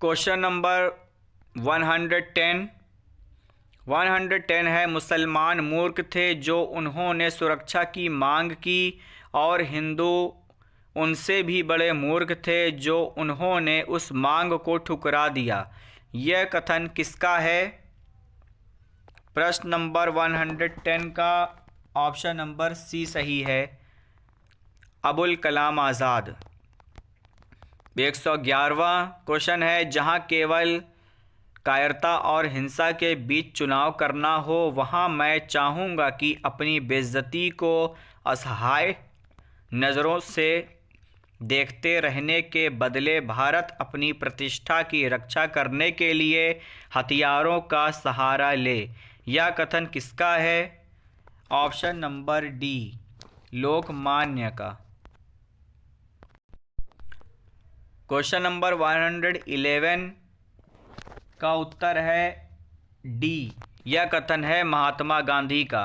क्वेश्चन नंबर 110 है, मुसलमान मूर्ख थे जो उन्होंने सुरक्षा की मांग की और हिंदू उनसे भी बड़े मूर्ख थे जो उन्होंने उस मांग को ठुकरा दिया, यह कथन किसका है? प्रश्न नंबर 110 का ऑप्शन नंबर सी सही है, अबुल कलाम आज़ाद। 111वां क्वेश्चन है, जहां केवल कायरता और हिंसा के बीच चुनाव करना हो वहां मैं चाहूँगा कि अपनी बेइज्जती को असहाय नज़रों से देखते रहने के बदले भारत अपनी प्रतिष्ठा की रक्षा करने के लिए हथियारों का सहारा ले, यह कथन किसका है? ऑप्शन नंबर डी, लोकमान्य का। क्वेश्चन नंबर 111 का उत्तर है डी, यह कथन है महात्मा गांधी का।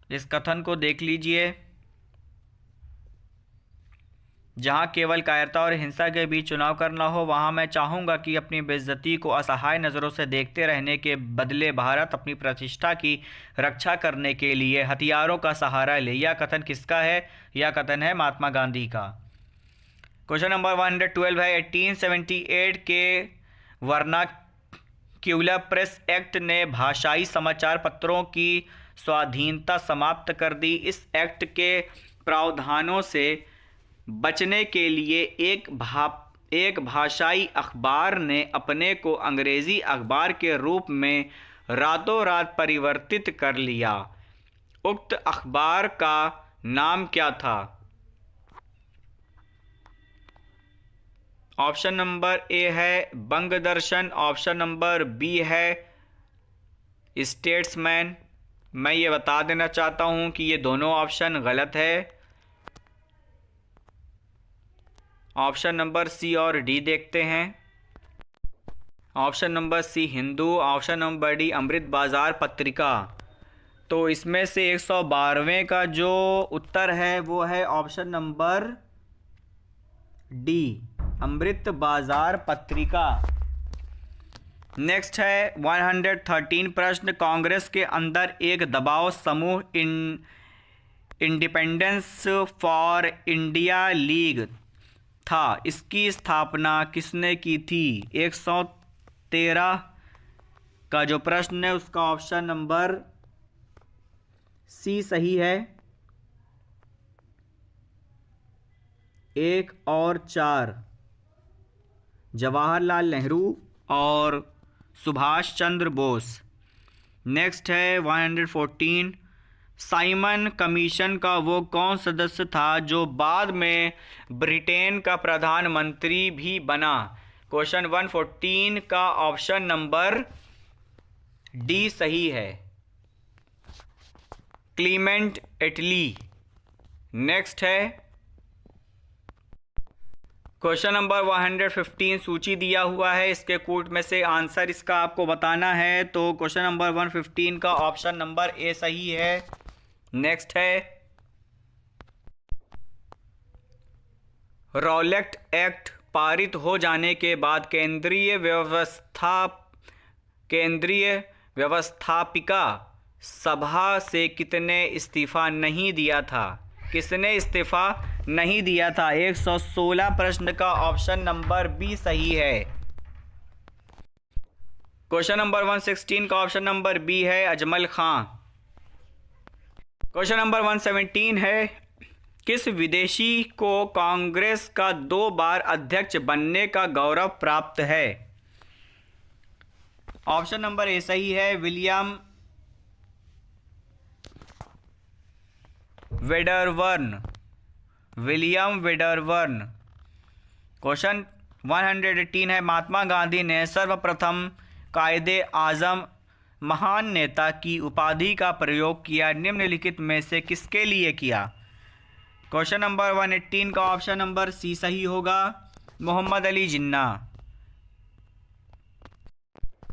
इस कथन को देख लीजिए, जहां केवल कायरता और हिंसा के बीच चुनाव करना हो वहां मैं चाहूँगा कि अपनी बेइज्जती को असहाय नज़रों से देखते रहने के बदले भारत अपनी प्रतिष्ठा की रक्षा करने के लिए हथियारों का सहारा ले, यह कथन किसका है? यह कथन है महात्मा गांधी का। क्वेश्चन नंबर 112 है, 1878 के वर्नाक्यूलर प्रेस एक्ट ने भाषाई समाचार पत्रों की स्वाधीनता समाप्त कर दी। इस एक्ट के प्रावधानों से बचने के लिए एक भाषाई अखबार ने अपने को अंग्रेजी अखबार के रूप में रातों रात परिवर्तित कर लिया। उक्त अखबार का नाम क्या था? ऑप्शन नंबर ए है बंगदर्शन, ऑप्शन नंबर बी है स्टेट्समैन। मैं ये बता देना चाहता हूं कि ये दोनों ऑप्शन गलत है। ऑप्शन नंबर सी और डी देखते हैं। Option number C Hindu, option number D Amrit Bazar Patrika. तो इसमें से 112वें का जो उत्तर है वो है option number D Amrit Bazar पत्रिका। नेक्स्ट है 113 प्रश्न। कांग्रेस के अंदर एक दबाव समूह इंडिपेंडेंस फॉर इंडिया लीग था। इसकी स्थापना किसने की थी? 113 का जो प्रश्न है उसका ऑप्शन नंबर सी सही है। 1 और 4 जवाहरलाल नेहरू और सुभाष चंद्र बोस। नेक्स्ट है 114 साइमन कमीशन का वो कौन सदस्य था जो बाद में ब्रिटेन का प्रधानमंत्री भी बना? क्वेश्चन 114 का ऑप्शन नंबर डी सही है, क्लीमेंट एटली। नेक्स्ट है क्वेश्चन नंबर 115 सूची दिया हुआ है, इसके कूट में से आंसर इसका आपको बताना है। तो क्वेश्चन नंबर 115 का ऑप्शन नंबर ए सही है। नेक्स्ट है रॉलेट एक्ट पारित हो जाने के बाद केंद्रीय व्यवस्थापिका सभा से कितने इस्तीफा नहीं दिया था? किसने इस्तीफा नहीं दिया था? 116 प्रश्न का ऑप्शन नंबर बी सही है। क्वेश्चन नंबर 116 का ऑप्शन नंबर बी है अजमल खां। क्वेश्चन नंबर 117 है किस विदेशी को कांग्रेस का 2 बार अध्यक्ष बनने का गौरव प्राप्त है? ऑप्शन नंबर ए सही है, विलियम वेडरवर्न। क्वेश्चन 118 है महात्मा गांधी ने सर्वप्रथम कायदे आजम महान नेता की उपाधि का प्रयोग किया निम्नलिखित में से किसके लिए किया? क्वेश्चन नंबर 118 का ऑप्शन नंबर सी सही होगा, मोहम्मद अली जिन्ना।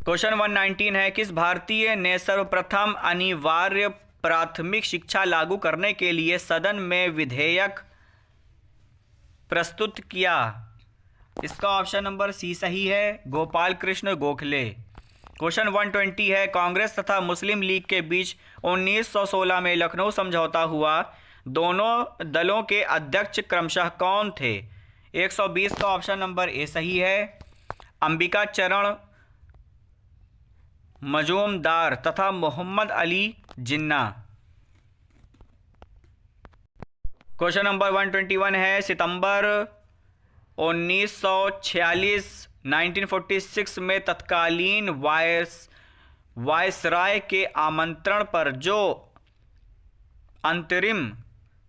क्वेश्चन 119 है किस भारतीय ने सर्वप्रथम अनिवार्य प्राथमिक शिक्षा लागू करने के लिए सदन में विधेयक प्रस्तुत किया? इसका ऑप्शन नंबर सी सही है, गोपाल कृष्ण गोखले। क्वेश्चन 120 है कांग्रेस तथा मुस्लिम लीग के बीच 1916 में लखनऊ समझौता हुआ, दोनों दलों के अध्यक्ष क्रमशः कौन थे? 120 का ऑप्शन नंबर ए सही है, अंबिका चरण मजूमदार तथा मोहम्मद अली जिन्ना। क्वेश्चन नंबर 121 है सितंबर 1946 में तत्कालीन वायसराय के आमंत्रण पर जो अंतरिम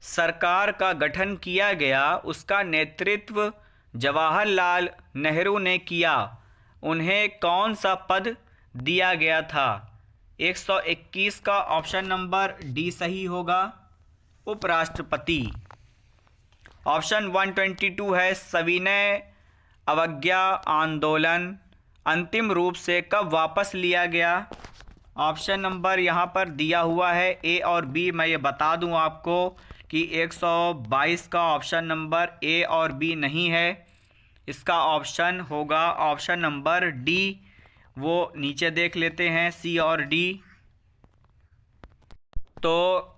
सरकार का गठन किया गया उसका नेतृत्व जवाहरलाल नेहरू ने किया। उन्हें कौन सा पद दिया गया था? 121 का ऑप्शन नंबर डी सही होगा, उपराष्ट्रपति। ऑप्शन 122 है सविनय अवज्ञा आंदोलन अंतिम रूप से कब वापस लिया गया? ऑप्शन नंबर यहाँ पर दिया हुआ है ए और बी। मैं ये बता दूँ आपको कि 122 का ऑप्शन नंबर ए और बी नहीं है, इसका ऑप्शन होगा ऑप्शन नंबर डी। वो नीचे देख लेते हैं सी और डी। तो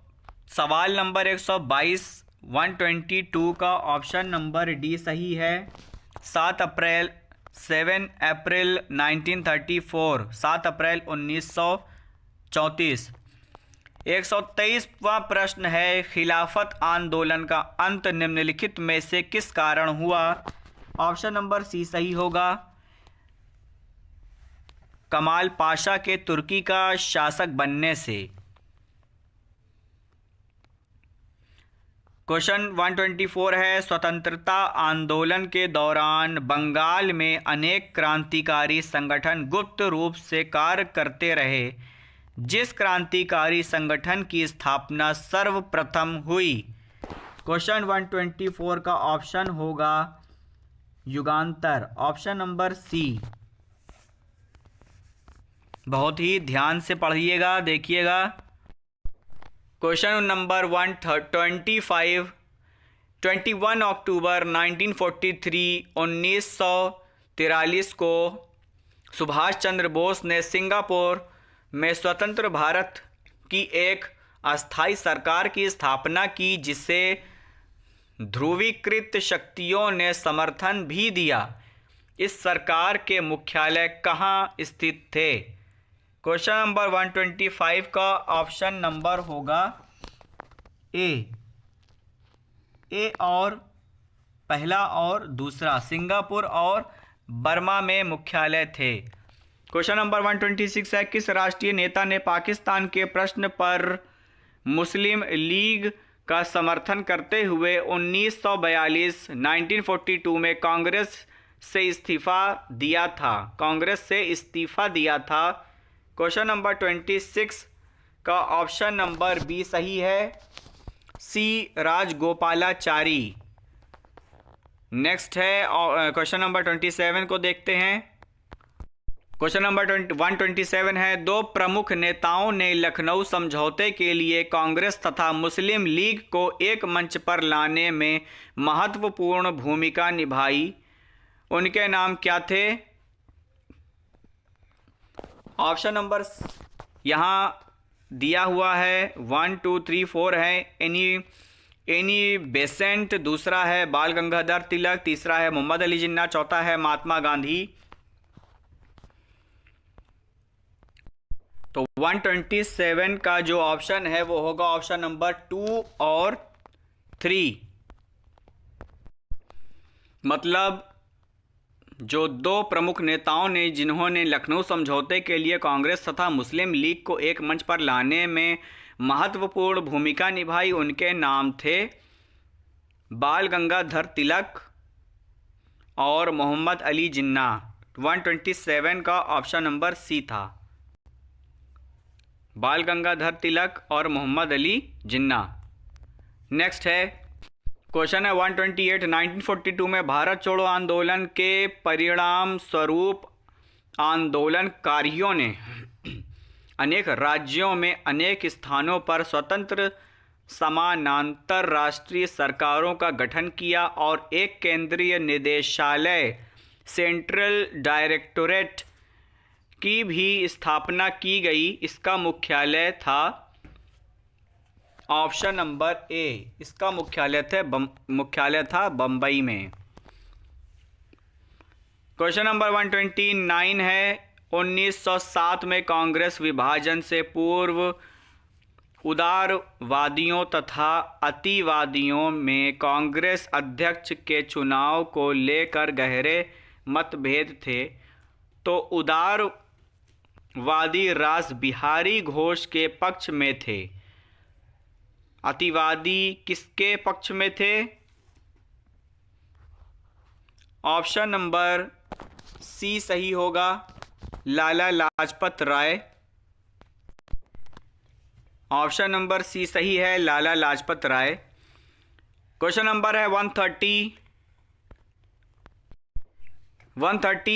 सवाल नंबर 122 122 का ऑप्शन नंबर डी सही है। 7 अप्रैल 1934 7 अप्रैल 1934 123वां प्रश्न है, खिलाफत आंदोलन का अंत निम्नलिखित में से किस कारण हुआ? ऑप्शन नंबर सी सही होगा, कमाल पाशा के तुर्की का शासक बनने से। क्वेश्चन 124 है, स्वतंत्रता आंदोलन के दौरान बंगाल में अनेक क्रांतिकारी संगठन गुप्त रूप से कार्य करते रहे। जिस क्रांतिकारी संगठन की स्थापना सर्वप्रथम हुई? क्वेश्चन 124 का ऑप्शन होगा युगांतर, ऑप्शन नंबर सी। बहुत ही ध्यान से पढ़िएगा, देखिएगा। क्वेश्चन नंबर 125, 21 अक्टूबर 1943 को सुभाष चंद्र बोस ने सिंगापुर में स्वतंत्र भारत की एक अस्थायी सरकार की स्थापना की, जिसे ध्रुवीकृत शक्तियों ने समर्थन भी दिया। इस सरकार के मुख्यालय कहाँ स्थित थे? क्वेश्चन नंबर 125 का ऑप्शन नंबर होगा ए और पहला और दूसरा, सिंगापुर और बर्मा में मुख्यालय थे। क्वेश्चन नंबर 126 है, किस राष्ट्रीय नेता ने पाकिस्तान के प्रश्न पर मुस्लिम लीग का समर्थन करते हुए 1942 में कांग्रेस से इस्तीफा दिया था? क्वेश्चन नंबर 26 का ऑप्शन नंबर बी सही है, सी राजगोपालाचारी। नेक्स्ट है क्वेश्चन नंबर 27 को देखते हैं। क्वेश्चन नंबर 127 है, दो प्रमुख नेताओं ने लखनऊ समझौते के लिए कांग्रेस तथा मुस्लिम लीग को एक मंच पर लाने में महत्वपूर्ण भूमिका निभाई। उनके नाम क्या थे? ऑप्शन नंबर यहाँ दिया हुआ है 1 2 3 4 है। एनी बेसेंट, दूसरा है बाल गंगाधर तिलक, तीसरा है मोहम्मद अली जिन्ना, चौथा है महात्मा गांधी। तो 127 का जो ऑप्शन है वो होगा ऑप्शन नंबर 2 और 3। मतलब जो दो प्रमुख नेताओं ने जिन्होंने लखनऊ समझौते के लिए कांग्रेस तथा मुस्लिम लीग को एक मंच पर लाने में महत्वपूर्ण भूमिका निभाई, उनके नाम थे बाल गंगाधर तिलक और मोहम्मद अली जिन्ना। 127 का ऑप्शन नंबर सी था, बाल गंगाधर तिलक और मोहम्मद अली जिन्ना। नेक्स्ट है क्वेश्चन है 128, 1942 में भारत छोड़ो आंदोलन के परिणाम स्वरूप आंदोलनकारियों ने अनेक राज्यों में अनेक स्थानों पर स्वतंत्र समानांतर राष्ट्रीय सरकारों का गठन किया और एक केंद्रीय निदेशालय सेंट्रल डायरेक्टोरेट की भी स्थापना की गई। इसका मुख्यालय था ऑप्शन नंबर ए, इसका मुख्यालय था बंबई में। क्वेश्चन नंबर 129 है, 1907 में कांग्रेस विभाजन से पूर्व उदारवादियों तथा अतिवादियों में कांग्रेस अध्यक्ष के चुनाव को लेकर गहरे मतभेद थे। तो उदारवादी रास बिहारी घोष के पक्ष में थे, अतिवादी किसके पक्ष में थे? ऑप्शन नंबर सी सही होगा, लाला लाजपत राय। ऑप्शन नंबर सी सही है, लाला लाजपत राय। क्वेश्चन नंबर है 130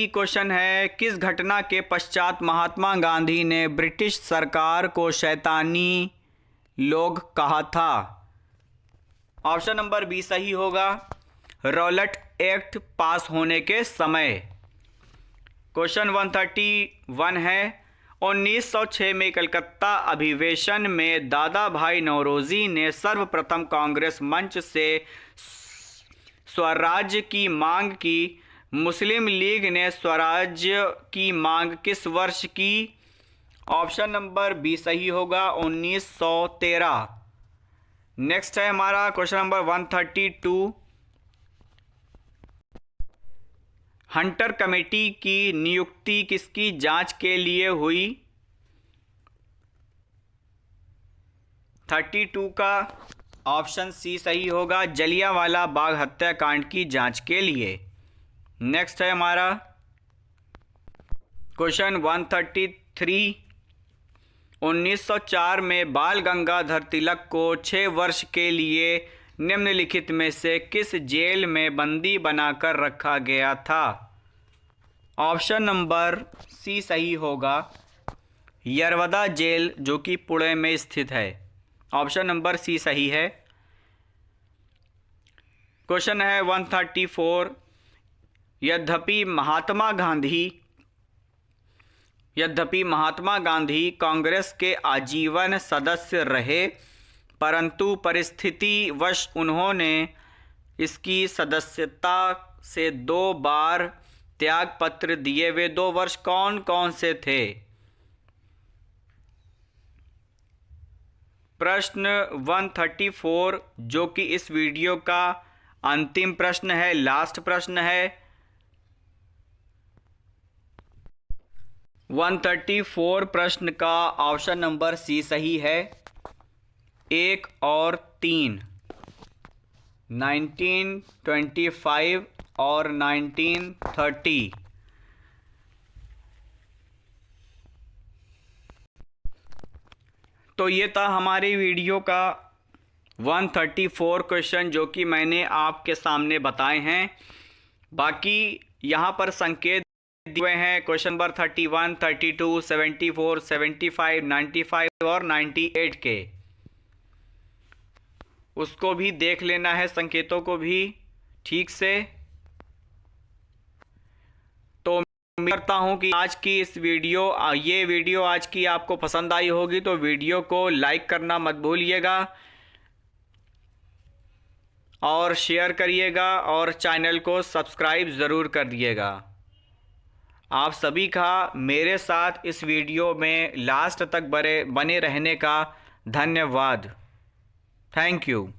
क्वेश्चन है, किस घटना के पश्चात महात्मा गांधी ने ब्रिटिश सरकार को शैतानी लोग कहा था? ऑप्शन नंबर बी सही होगा, रॉलेट एक्ट पास होने के समय। क्वेश्चन 131 है, 1906 में कलकत्ता अधिवेशन में दादा भाई नौरोजी ने सर्वप्रथम कांग्रेस मंच से स्वराज्य की मांग की। मुस्लिम लीग ने स्वराज्य की मांग किस वर्ष की? ऑप्शन नंबर बी सही होगा 1913। नेक्स्ट है हमारा क्वेश्चन नंबर 132। हंटर कमेटी की नियुक्ति किसकी जांच के लिए हुई? 32 का ऑप्शन सी सही होगा, जलियांवाला बाग हत्याकांड की जांच के लिए। नेक्स्ट है हमारा क्वेश्चन 133। 1904 में बाल गंगाधर तिलक को 6 वर्ष के लिए निम्नलिखित में से किस जेल में बंदी बनाकर रखा गया था? ऑप्शन नंबर सी सही होगा, यरवदा जेल जो कि पुणे में स्थित है। ऑप्शन नंबर सी सही है। क्वेश्चन है 134। यद्यपि महात्मा गांधी कांग्रेस के आजीवन सदस्य रहे, परंतु परिस्थितिवश उन्होंने इसकी सदस्यता से 2 बार त्यागपत्र दिए। वे 2 वर्ष कौन कौन से थे? प्रश्न 134 जो कि इस वीडियो का अंतिम प्रश्न है, लास्ट प्रश्न है। 134 प्रश्न का ऑप्शन नंबर सी सही है, 1 और 3, 1925 और 1930। तो ये था हमारी वीडियो का 134 क्वेश्चन जो कि मैंने आपके सामने बताए हैं। बाकी यहाँ पर संकेत दिए हुए हैं क्वेश्चन नंबर 31, 32, 74, 75, 95 और 98 के। उसको भी देख लेना है, संकेतों को भी ठीक से। तो उम्मीद करता हूँ कि आज की ये वीडियो आज की आपको पसंद आई होगी। तो वीडियो को लाइक करना मत भूलिएगा और शेयर करिएगा और चैनल को सब्सक्राइब ज़रूर कर दिएगा। आप सभी का मेरे साथ इस वीडियो में लास्ट तक बने रहने का धन्यवाद। Thank you.